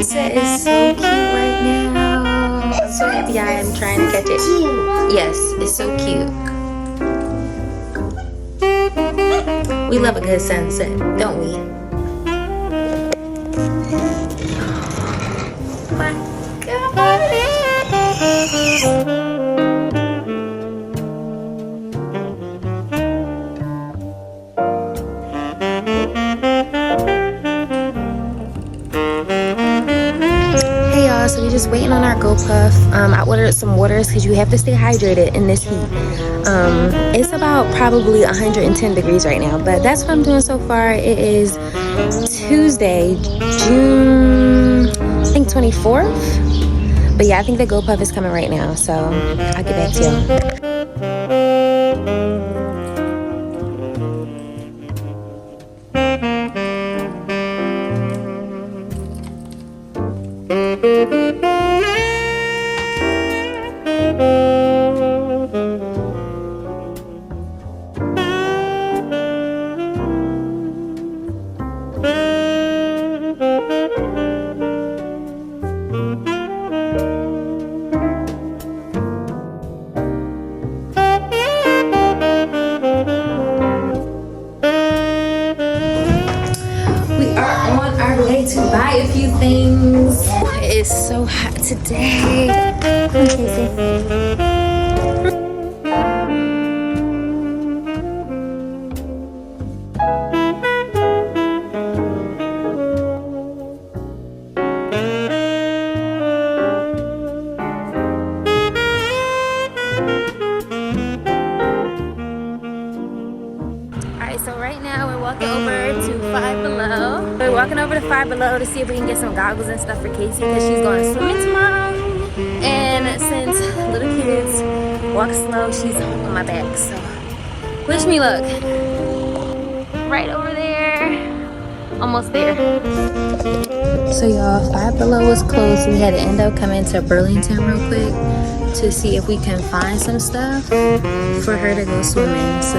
Sunset is so cute right now. I'm so happy I am trying to catch it. Yes, it's so cute. We love a good sunset, don't we? Oh my God. So we're just waiting on our Go Puff. I ordered some waters because you have to stay hydrated in this heat. It's about probably 110 degrees right now, but that's what I'm doing so far. It is Tuesday, June, I think 24th. But yeah, I think the Go Puff is coming right now, so I'll get back to y'all. To buy a few things. It's so hot today. Come Casey. So right now we're walking over to Five Below. We're walking over to Five Below to see if we can get some goggles and stuff for Casey because she's going swimming tomorrow. And since little kids walk slow, she's on my back. So wish me luck. Right over there. Almost there. So y'all, Five Below was closed. We had to end up coming to Burlington real quick to see if we can find some stuff for her to go swimming. So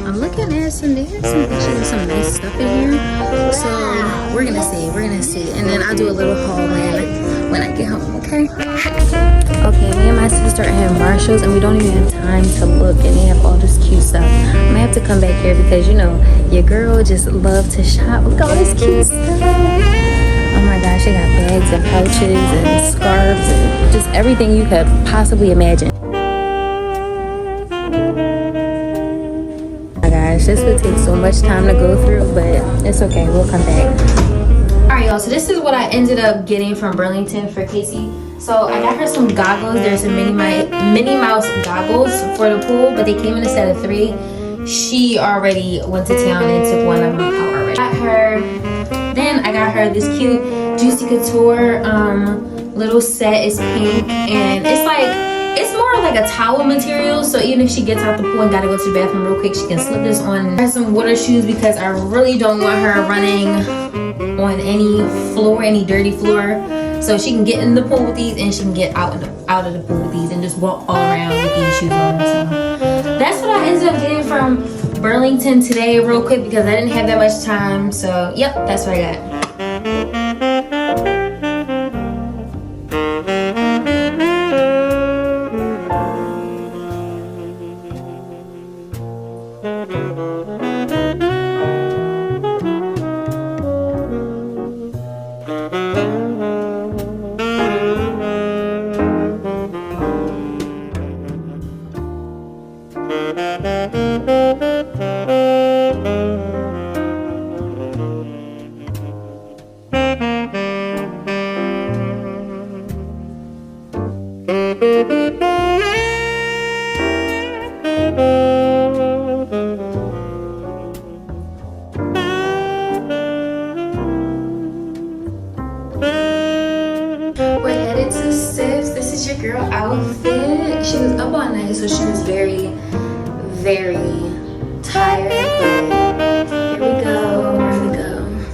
I'm looking at some pictures of some nice stuff in here. So we're gonna see. And then I'll do a little haul when I get home, okay? Okay, me and my sister are in Marshall's and we don't even have time to look, and they have all this cute stuff. I'm gonna have to come back here because, you know, your girl just love to shop. Look at all this cute stuff. Oh my gosh, they got bags and pouches and scarves and just everything you could possibly imagine. Oh my gosh, this would take so much time to go through, but it's okay, we'll come back. Alright y'all, so this is what I ended up getting from Burlington for Casey. So I got her some goggles. There's some Minnie Mouse goggles for the pool, but they came in a set of 3. She already went to town and took one of them out already. I got her this cute Juicy Couture little set. It's pink and it's more like a towel material, so even if she gets out the pool and gotta go to the bathroom real quick, she can slip this on. I have some water shoes because I really don't want her running on any dirty floor, so she can get in the pool with these and she can get out of the pool with these and just walk all around with these shoes on. So that's what I ended up getting from Burlington today real quick because I didn't have that much time. So yep, that's what I got. your girl outfit. She was up all night, so she was very, very tired, but here we go, here we go.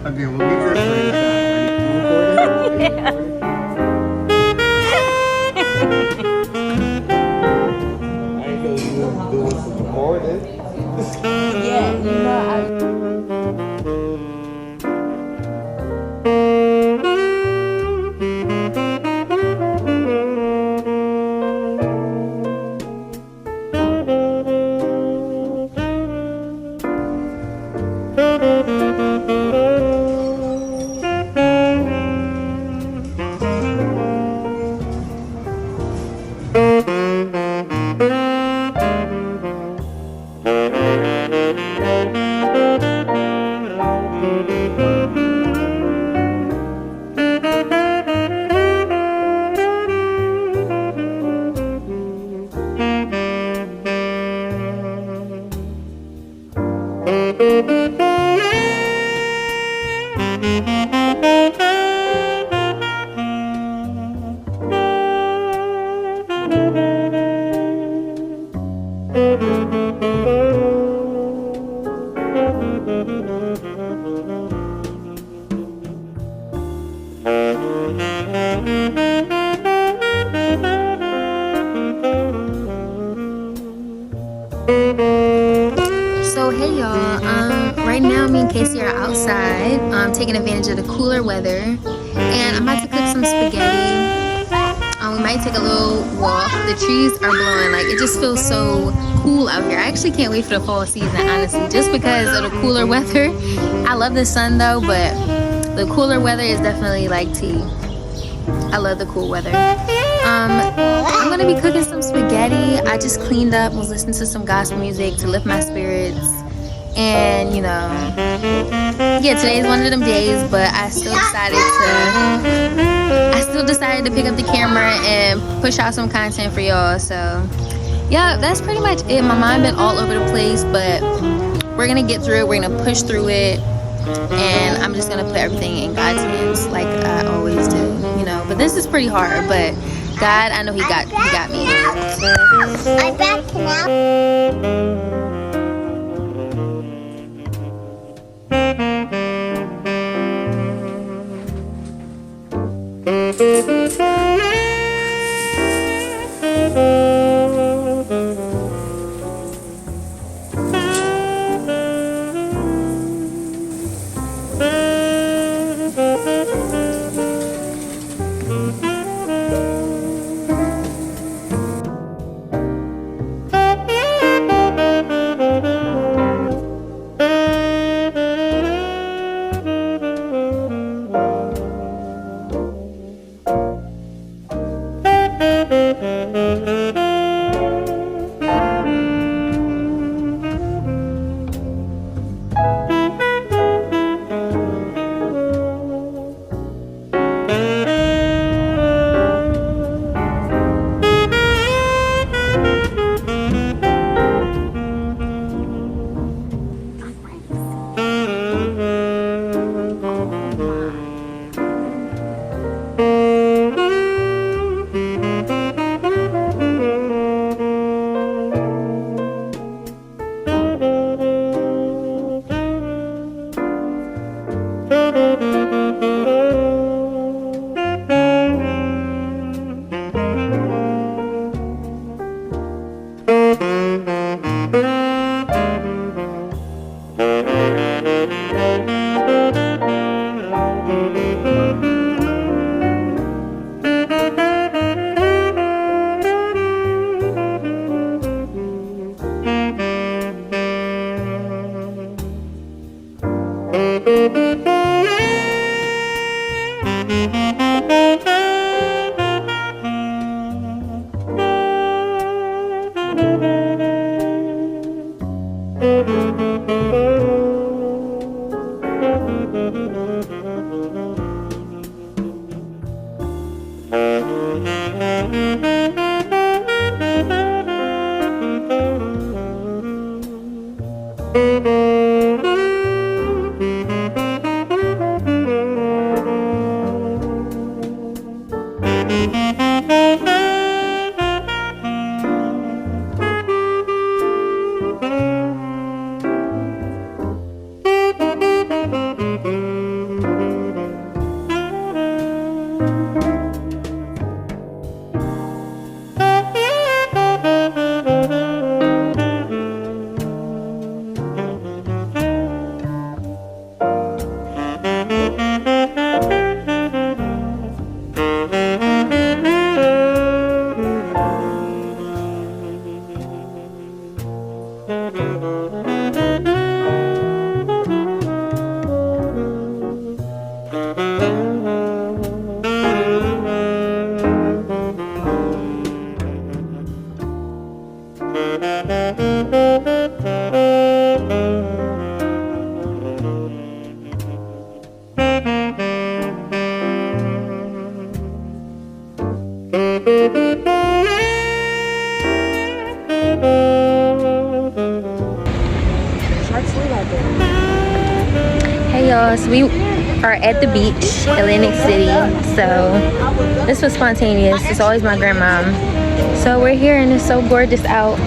Okay, we'll get this Yeah, you know So hey y'all, right now me and Casey are outside, taking advantage of the cooler weather, and I'm about to cook some spaghetti. We might take a little walk. The trees are blowing, like it just feels so cool out here. I actually can't wait for the fall season, honestly, just because of the cooler weather. I love the sun though, but the cooler weather is definitely like tea. I love the cool weather. I'm gonna be cooking some spaghetti. I just cleaned up, was listening to some gospel music to lift my spirits, and you know, yeah, today's one of them days, but I still decided to pick up the camera and push out some content for y'all. So yeah, that's pretty much it. My mind been all over the place, but we're gonna get through it. We're gonna push through it, and I'm just gonna put everything in God's hands like I always do, you know. But this is pretty hard, but God, I know he got me. I'm back now. Hey y'all, so we are at the beach, Atlantic City. So this was spontaneous. It's always my grandmom. So we're here and it's so gorgeous out.